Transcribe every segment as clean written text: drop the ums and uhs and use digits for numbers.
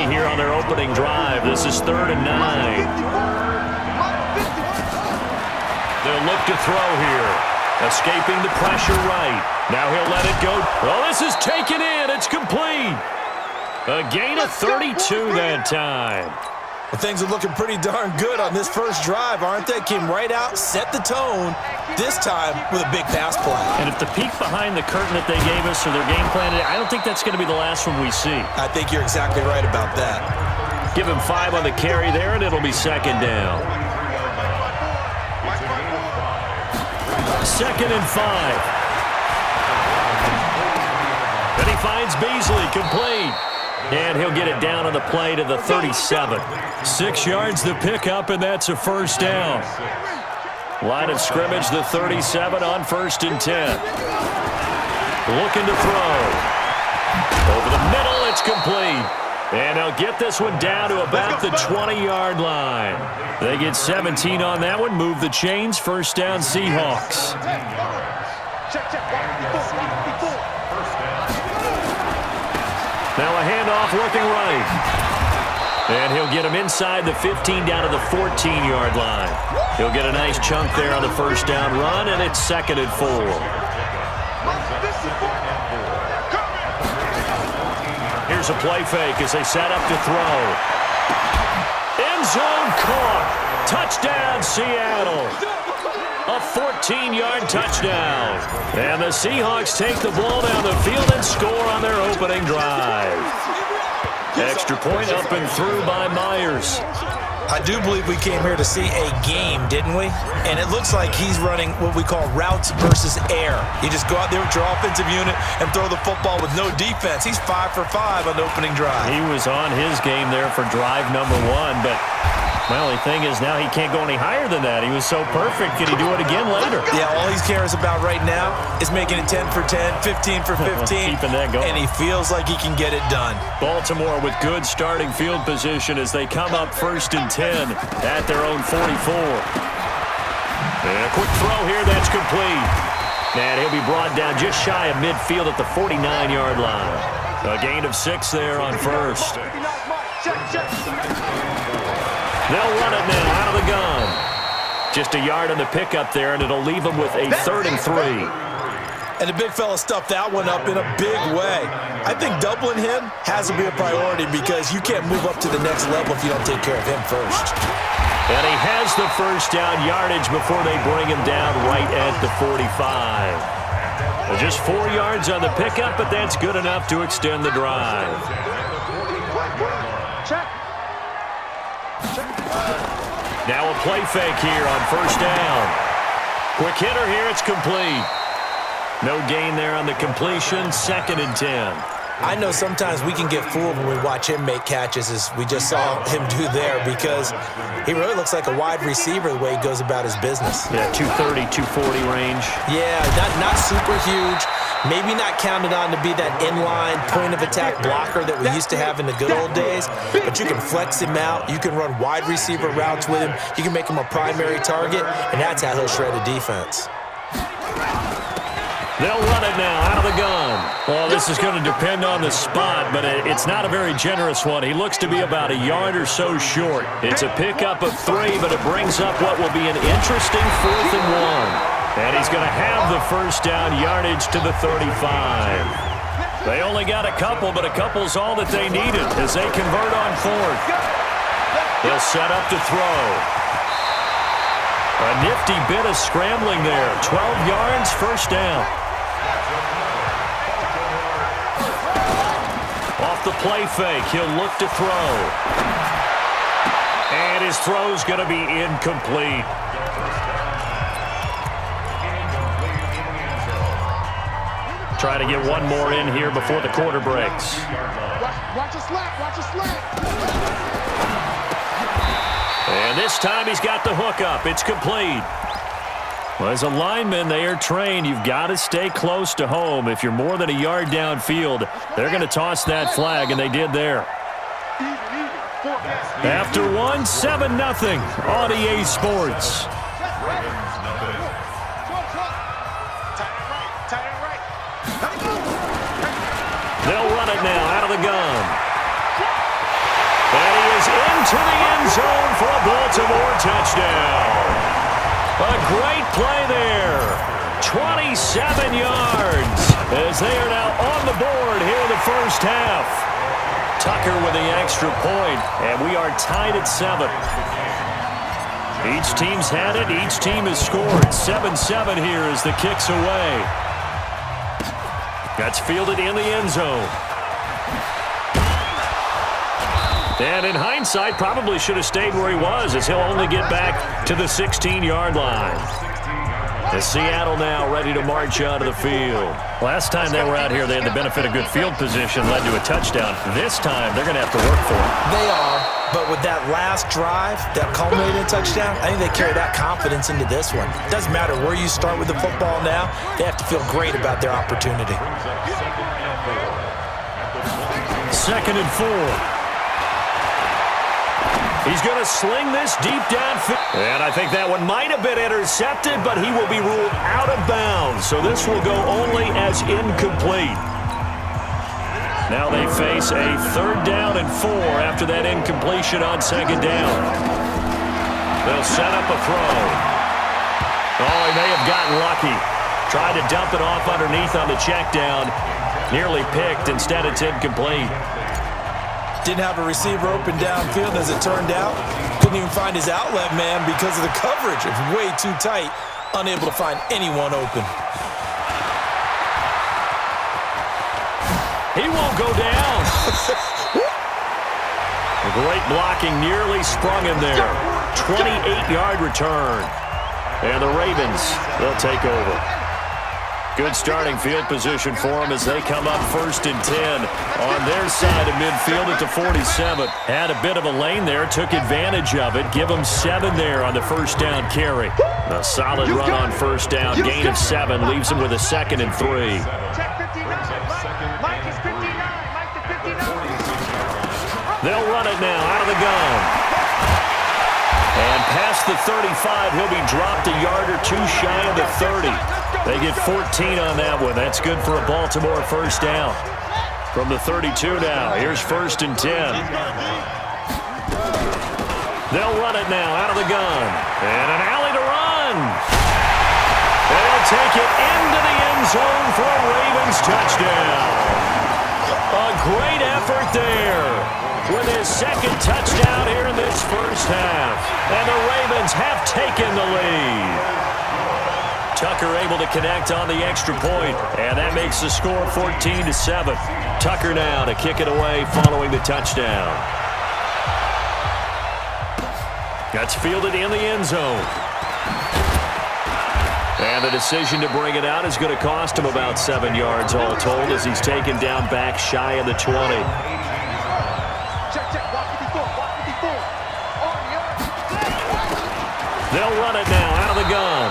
here on their opening drive. This is 3rd and 9. They'll look to throw here. Escaping the pressure right. Now he'll let it go. Oh, this is taken in. It's complete. A gain of 32 that time. Well, things are looking pretty darn good on this first drive, aren't they? Came right out, set the tone, this time with a big pass play. And if the peek behind the curtain that they gave us or their game plan, I don't think that's going to be the last one we see. I think you're exactly right about that. Give him 5 on the carry there, and it'll be 2nd down. 2nd and 5. Then he finds Beasley, complete. And he'll get it down on the play to the 37. 6 yards the pickup, and that's a 1st down. Line of scrimmage, the 37 on 1st and 10. Looking to throw. Over the middle, it's complete. And they'll get this one down to about the 20-yard line. They get 17 on that one, move the chains, 1st down Seahawks. Now a handoff looking right. And he'll get him inside the 15 down to the 14-yard line. He'll get a nice chunk there on the 1st down run, and it's 2nd and 4. Here's a play fake as they set up to throw. End zone caught. Touchdown, Seattle. A 14-yard touchdown. And the Seahawks take the ball down the field and score on their opening drive. Extra point up and through by Myers. I do believe we came here to see a game, didn't we? And it looks like he's running what we call routes versus air. You just go out there with your offensive unit and throw the football with no defense. He's 5 for 5 on the opening drive. He was on his game there for drive number 1, but my only thing is now he can't go any higher than that. He was so perfect. Can he do it again later? Yeah, all he cares about right now is making it 10 for 10, 15 for 15. Keeping that going. And he feels like he can get it done. Baltimore with good starting field position as they come up 1st and 10 at their own 44. And a quick throw here, that's complete. And he'll be brought down just shy of midfield at the 49-yard line. A gain of 6 there on 1st. They'll run it now out of the gun. Just a yard on the pickup there, and it'll leave them with a 3rd and 3. And the big fella stuffed that one up in a big way. I think doubling him has to be a priority because you can't move up to the next level if you don't take care of him first. And he has the 1st down yardage before they bring him down right at the 45. Well, just 4 yards on the pickup, but that's good enough to extend the drive. Now a play fake here on 1st down. Quick hitter here, it's complete. No gain there on the completion, 2nd and 10. I know sometimes we can get fooled when we watch him make catches as we just saw him do there because he really looks like a wide receiver the way he goes about his business. Yeah, 230, 240 range. Yeah, not super huge. Maybe not counted on to be that inline point-of-attack blocker that we used to have in the good old days, but you can flex him out. You can run wide receiver routes with him. You can make him a primary target, and that's how he'll shred a defense. They'll run it now out of the gun. Well, this is going to depend on the spot, but it's not a very generous one. He looks to be about a yard or so short. It's a pickup of 3, but it brings up what will be an interesting 4th and 1. And he's going to have the 1st down yardage to the 35. They only got a couple, but a couple's all that they needed as they convert on 4th. They'll set up to throw. A nifty bit of scrambling there. 12 yards, 1st down. Off the play fake, he'll look to throw. And his throw's going to be incomplete. Try to get one more in here before the quarter breaks. Watch a slant, watch a slant. And this time he's got the hook up. It's complete. Well, as a lineman, they are trained. You've got to stay close to home. If you're more than a yard downfield, they're going to toss that flag, and they did there. After 1, 7-0 on EA Sports. They'll run it now out of the gun. goes into the end zone for a Baltimore touchdown. A great play there. 27 yards as they are now on the board here in the first half. Tucker with the extra point, and we are tied at 7. Each team's had it. Each team has scored. 7-7 here as the kick's away. That's fielded in the end zone. And in hindsight, probably should have stayed where he was, as he'll only get back to the 16-yard line. As Seattle now ready to march out of the field. Last time they were out here, they had the benefit of good field position, led to a touchdown. This time, they're going to have to work for it. They are, but with that last drive, that culminating touchdown, I think they carry that confidence into this one. Doesn't matter where you start with the football now, they have to feel great about their opportunity. 2nd and 4. He's going to sling this deep downfield. And I think that one might have been intercepted, but he will be ruled out of bounds. So this will go only as incomplete. Now they face a 3rd down and 4 after that incompletion on 2nd down. They'll set up a throw. Oh, he may have gotten lucky. Tried to dump it off underneath on the check down. Nearly picked. Instead, it's incomplete. Didn't have a receiver open downfield, as it turned out. Couldn't even find his outlet man because of the coverage. It was way too tight. Unable to find anyone open. He won't go down. A great blocking nearly sprung him there. 28-yard return. And the Ravens, they'll take over. Good starting field position for them as they come up 1st and 10 on their side of midfield at the 47. Had a bit of a lane there, took advantage of it. Give them 7 there on the 1st down carry. A solid run on 1st down, gain of 7, leaves them with a 2nd and 3. They'll run it now out of the gun. And past the 35, he'll be dropped a yard or 2 shy of the 30. They get 14 on that one. That's good for a Baltimore 1st down. From the 32 now, here's 1st and 10. They'll run it now out of the gun. And an alley to run. They'll take it into the end zone for a Ravens touchdown. A great effort there with his 2nd touchdown here in this first half. And the Ravens have taken the lead. Tucker able to connect on the extra point, and that makes the score 14-7. Tucker now to kick it away following the touchdown. That's fielded in the end zone. And the decision to bring it out is going to cost him about 7 yards all told as he's taken down back shy of the 20. They'll run it now out of the gun.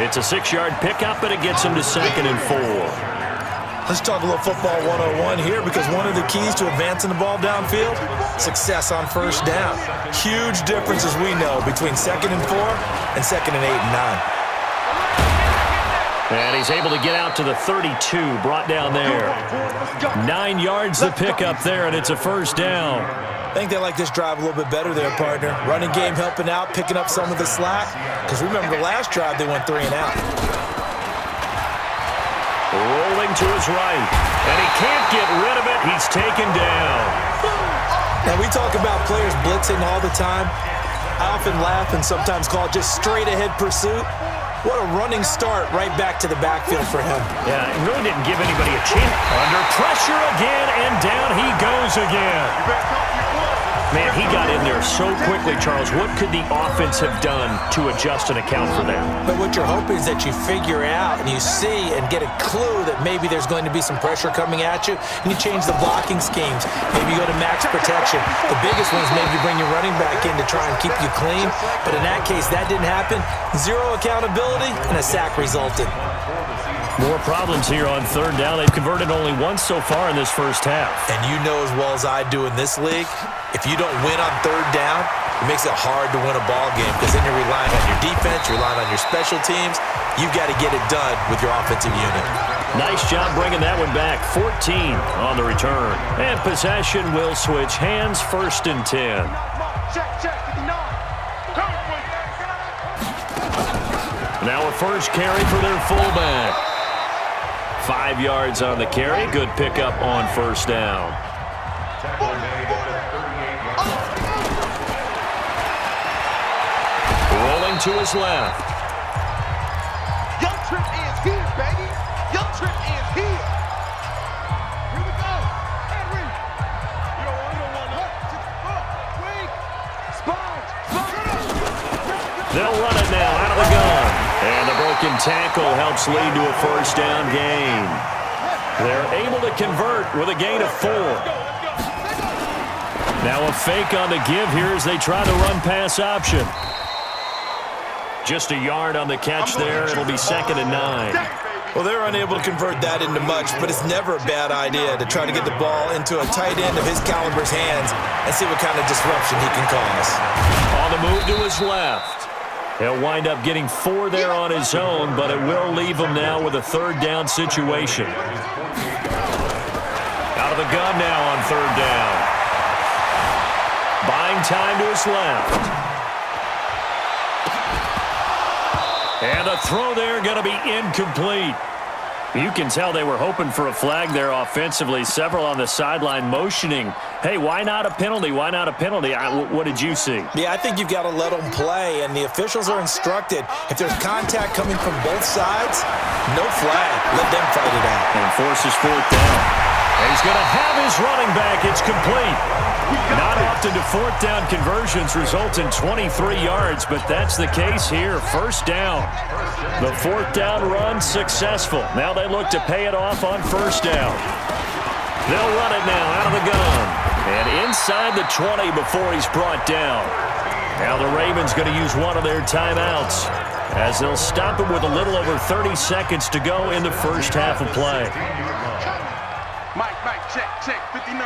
It's a 6-yard pickup, and it gets him to 2nd and 4. Let's talk a little football 101 here, because one of the keys to advancing the ball downfield, success on 1st down. Huge difference, as we know, between 2nd and 4 and 2nd and 8 and 9. And he's able to get out to the 32, brought down there. 9 yards the pickup there, and it's a 1st down. I think they like this drive a little bit better there, partner. Running game helping out, picking up some of the slack. Because remember the last drive, they went 3 and out. Rolling to his right. And he can't get rid of it. He's taken down. Now, we talk about players blitzing all the time. I often laugh and sometimes call it just straight-ahead pursuit. What a running start right back to the backfield for him. Yeah, it really didn't give anybody a chance. Under pressure again, and down he goes again. Man, he got in there so quickly, Charles. What could the offense have done to adjust and account for that? But what you're hoping is that you figure out and you see and get a clue that maybe there's going to be some pressure coming at you, and you change the blocking schemes. Maybe you go to max protection. The biggest one is maybe you bring your running back in to try and keep you clean. But in that case, that didn't happen. 0 accountability, and a sack resulted. More problems here on 3rd down. They've converted only once so far in this first half. And you know as well as I do in this league, if you don't win on 3rd down, it makes it hard to win a ball game because then you're relying on your defense, you're relying on your special teams. You've got to get it done with your offensive unit. Nice job bringing that one back. 14 on the return. And possession will switch hands, 1st and 10. Now a first carry for their fullback. 5 yards on the carry. Good pickup on 1st down. Rolling to his left. Young Trip is here, baby. Young Trip is here. Here we go. Henry. You don't want weak. Sponge. They'll run it now out of the gun. And the broken tackle helps lead to a 1st down gain. They're able to convert with a gain of 4. Now a fake on the give here as they try the run-pass option. Just a yard on the catch there. It'll be 2nd and 9. Well, they're unable to convert that into much, but it's never a bad idea to try to get the ball into a tight end of his caliber's hands and see what kind of disruption he can cause. On the move to his left. He'll wind up getting 4 there on his own, but it will leave him now with a 3rd down situation. Out of the gun now on 3rd down. Buying time to his left. And the throw there going to be incomplete. You can tell they were hoping for a flag there offensively. Several on the sideline motioning, hey, why not a penalty? Why not a penalty? What did you see? Yeah, I think you've got to let them play, and the officials are instructed. If there's contact coming from both sides, no flag. Let them fight it out. And forces 4th down. And he's going to have his running back. It's complete. Not often do 4th down conversions result in 23 yards, but that's the case here. 1st down. The 4th down run successful. Now they look to pay it off on 1st down. They'll run it now out of the gun. And inside the 20 before he's brought down. Now the Ravens going to use one of their timeouts as they'll stop him with a little over 30 seconds to go in the 1st half of play. Mike, check, 59.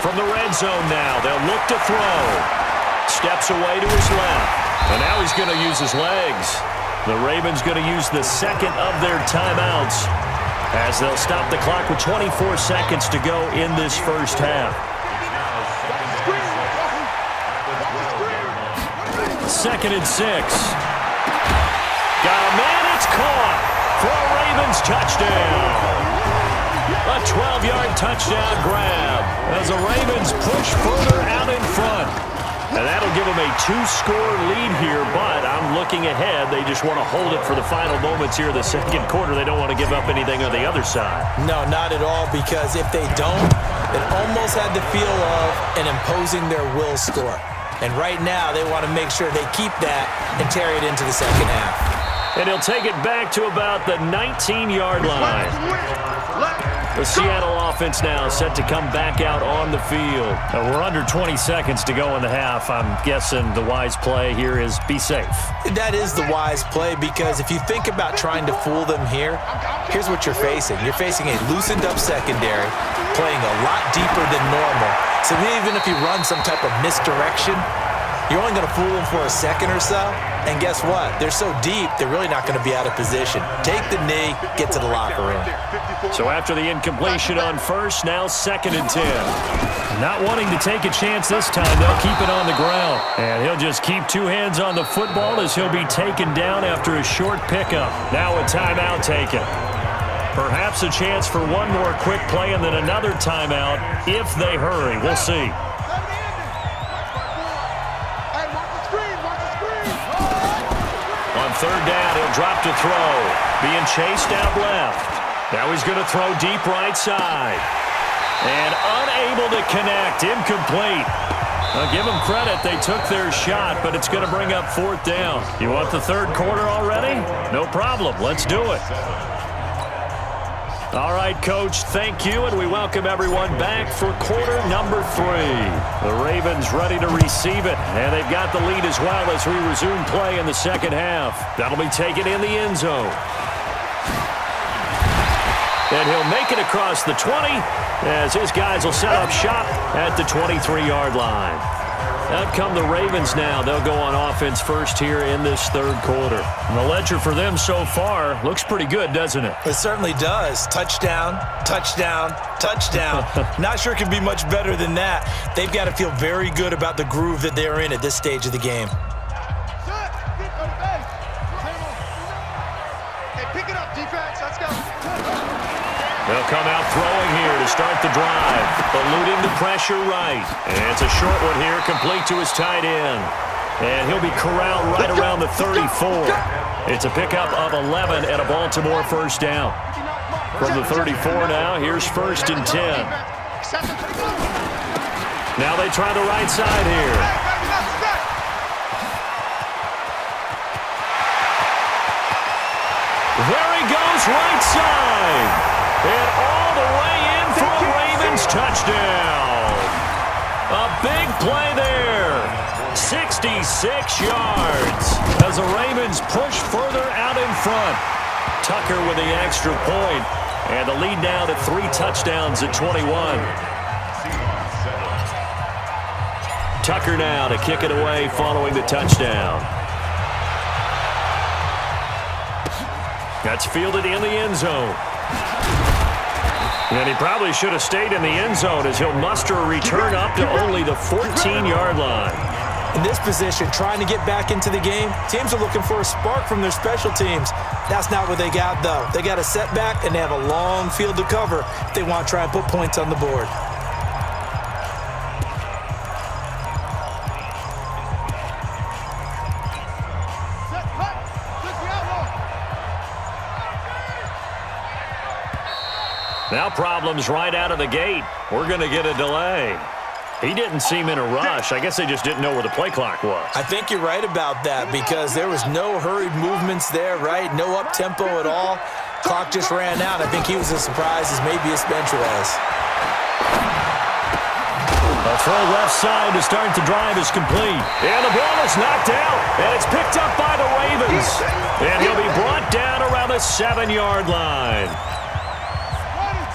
From the red zone now, they'll look to throw. Steps away to his left. And now he's going to use his legs. The Ravens going to use the 2nd of their timeouts as they'll stop the clock with 24 seconds to go in this 1st half. 2nd and 6. Got a man, it's caught for a Ravens touchdown. A 12-yard touchdown grab as the Ravens push further out in front. And that'll give them a 2-score lead here, but I'm looking ahead. They just want to hold it for the final moments here in the 2nd quarter. They don't want to give up anything on the other side. No, not at all, because if they don't, it almost had the feel of an imposing their will score. And right now, they want to make sure they keep that and carry it into the 2nd half. And he'll take it back to about the 19-yard line. The Seattle offense now set to come back out on the field. We're under 20 seconds to go in the half. I'm guessing the wise play here is be safe. That is the wise play, because if you think about trying to fool them here, here's what you're facing. You're facing a loosened up secondary, playing a lot deeper than normal. So even if you run some type of misdirection, you're only going to fool them for a second or so. And guess what? They're so deep, they're really not going to be out of position. Take the knee, get to the locker room. So after the incompletion on 1st, now 2nd and 10. Not wanting to take a chance this time, they'll keep it on the ground. And he'll just keep 2 hands on the football as he'll be taken down after a short pickup. Now a timeout taken. Perhaps a chance for one more quick play and then another timeout if they hurry. We'll see. On 3rd down, he'll drop to throw. Being chased out left. Now he's going to throw deep right side. And unable to connect. Incomplete. I'll give them credit. They took their shot, but it's going to bring up 4th down. You want the 3rd quarter already? No problem. Let's do it. All right, Coach, thank you, and we welcome everyone back for quarter number 3. The Ravens ready to receive it, and they've got the lead as well as we resume play in the 2nd half. That'll be taken in the end zone. And he'll make it across the 20 as his guys will set up shop at the 23-yard line. Out come the Ravens now. They'll go on offense first here in this third quarter. And the ledger for them so far looks pretty good, doesn't it? It certainly does. Touchdown, touchdown, touchdown. Not sure it can be much better than that. They've got to feel very good about the groove that they're in at this stage of the game. Pick it up, defense. Let's go. They'll come out throwing here to start the drive, eluding the pressure right. And it's a short one here, complete to his tight end. And he'll be corralled right around the 34. It's a pickup of 11 and a Baltimore first down. From the 34 now, here's 1st and 10. Now they try the right side here. There he goes, right side. And all the way in for a Ravens touchdown. A big play there. 66 yards as the Ravens push further out in front. Tucker with the extra point. And the lead now to 3 touchdowns at 21. Tucker now to kick it away following the touchdown. That's fielded in the end zone. And he probably should have stayed in the end zone as he'll muster a return up to only the 14-yard line. In this position, trying to get back into the game, teams are looking for a spark from their special teams. That's not what they got, though. They got a setback, and they have a long field to cover if they want to try and put points on the board. Now problems right out of the gate. We're going to get a delay. He didn't seem in a rush. I guess they just didn't know where the play clock was. I think you're right about that because there was no hurried movements there, right? No up-tempo at all. Clock just ran out. I think he was as surprised as maybe his bench was. A throw left side to start the drive is complete. And the ball is knocked out. And it's picked up by the Ravens. And he'll be brought down around the 7-yard line.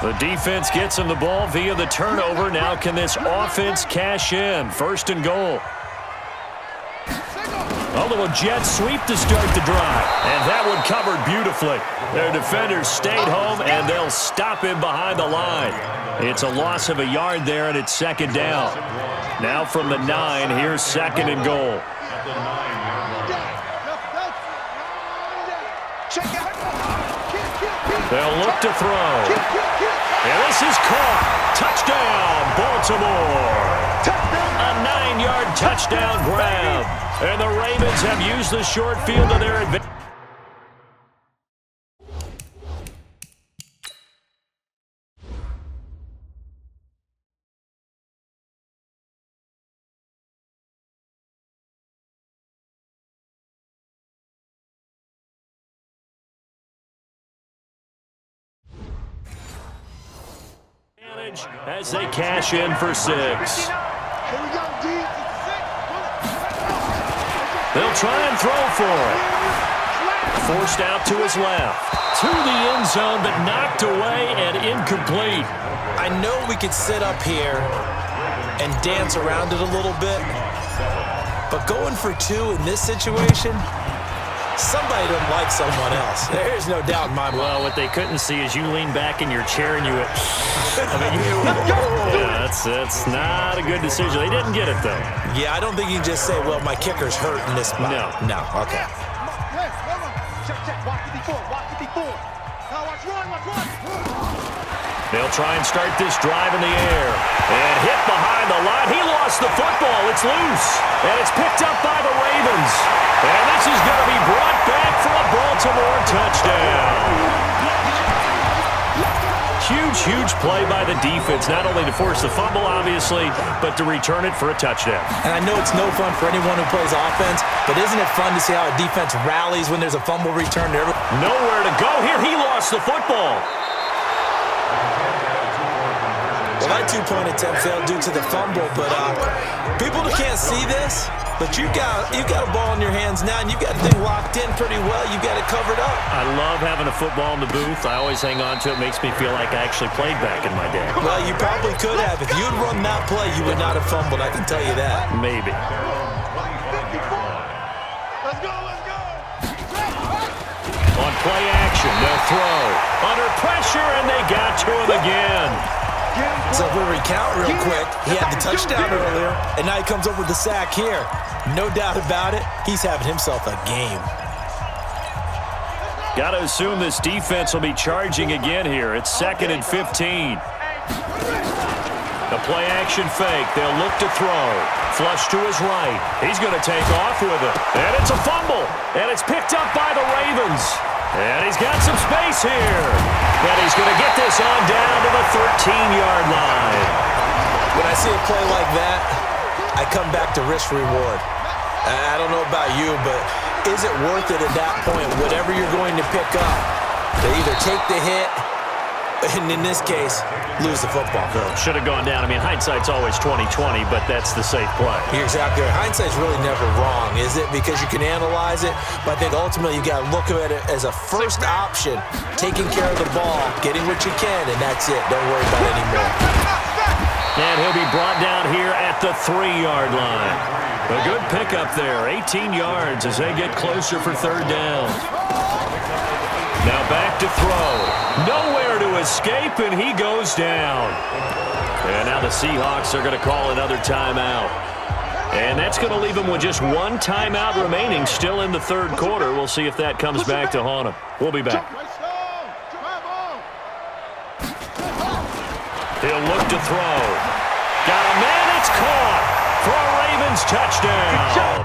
The defense gets him the ball via the turnover. Now can this offense cash in? 1st and goal. A little jet sweep to start the drive. And that one covered beautifully. Their defenders stayed home, and they'll stop him behind the line. It's a loss of a yard there, and it's 2nd down. Now from the 9, here's 2nd and goal. They'll look to throw. And this is caught. Touchdown, Baltimore. A 9-yard touchdown grab. And the Ravens have used the short field to their advantage. As they cash in for 6. They'll try and throw for it. Forced out to his left. To the end zone, but knocked away and incomplete. I know we could sit up here and dance around it a little bit, but going for 2 in this situation, somebody doesn't like someone else. There's no doubt in my mind. Well, what they couldn't see is you lean back in your chair and you went, that's not a good decision. They didn't get it, though. Yeah, I don't think you can just say, well, my kicker's hurt in this spot. No, okay. They'll try and start this drive in the air. And hit behind the line. He lost the football. It's loose. And it's picked up by the Ravens. And this is going to be brought back for a Baltimore touchdown. Huge play by the defense, not only to force the fumble, obviously, but to return it for a touchdown. And I know it's no fun for anyone who plays offense, but isn't it fun to see how a defense rallies when there's a fumble return there? Nowhere to go here. He lost the football. Well, that two-point attempt failed due to the fumble, but people that can't see this, but you've got a ball in your hands now, and you've got the thing locked in pretty well. You've got it covered up. I love having a football in the booth. I always hang on to it. Makes me feel like I actually played back in my day. Well, you probably could have. If you had run that play, you would not have fumbled, I can tell you that. Maybe. Let's go, let's go. On play action, they'll throw. Under pressure, and they got to him again. So if we recount real quick, he had the touchdown earlier, and now he comes up with the sack here. No doubt about it, he's having himself a game. Got to assume this defense will be charging again here. It's 2nd and 15. The play action fake. They'll look to throw. Flush to his right. He's going to take off with it. And it's a fumble. And it's picked up by the Ravens. And he's got some space here. And he's going to get this on down to the 13-yard line. When I see a play like that, I come back to risk-reward. I don't know about you, but is it worth it at that point, whatever you're going to pick up, to either take the hit, and in this case, lose the football? Should have gone down. I mean, hindsight's always 20/20, but that's the safe play. You're exactly right. Hindsight's really never wrong, is it? Because you can analyze it, but I think ultimately you got to look at it as a first option, taking care of the ball, getting what you can, and that's it. Don't worry about it anymore. And he'll be brought down here at the 3-yard line. A good pickup there, 18 yards as they get closer for 3rd down. Now back to throw. Nowhere to escape, and he goes down. And now the Seahawks are going to call another timeout. And that's going to leave them with just one timeout remaining still in the 3rd quarter. We'll see if that comes back to haunt them. We'll be back. He'll look to throw. Got a man, it's caught for a Ravens touchdown.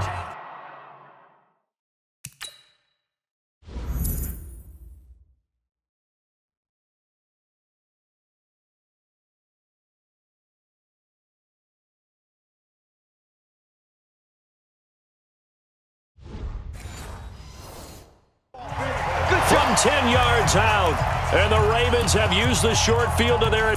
From 10 yards out, and the Ravens have used the short field to their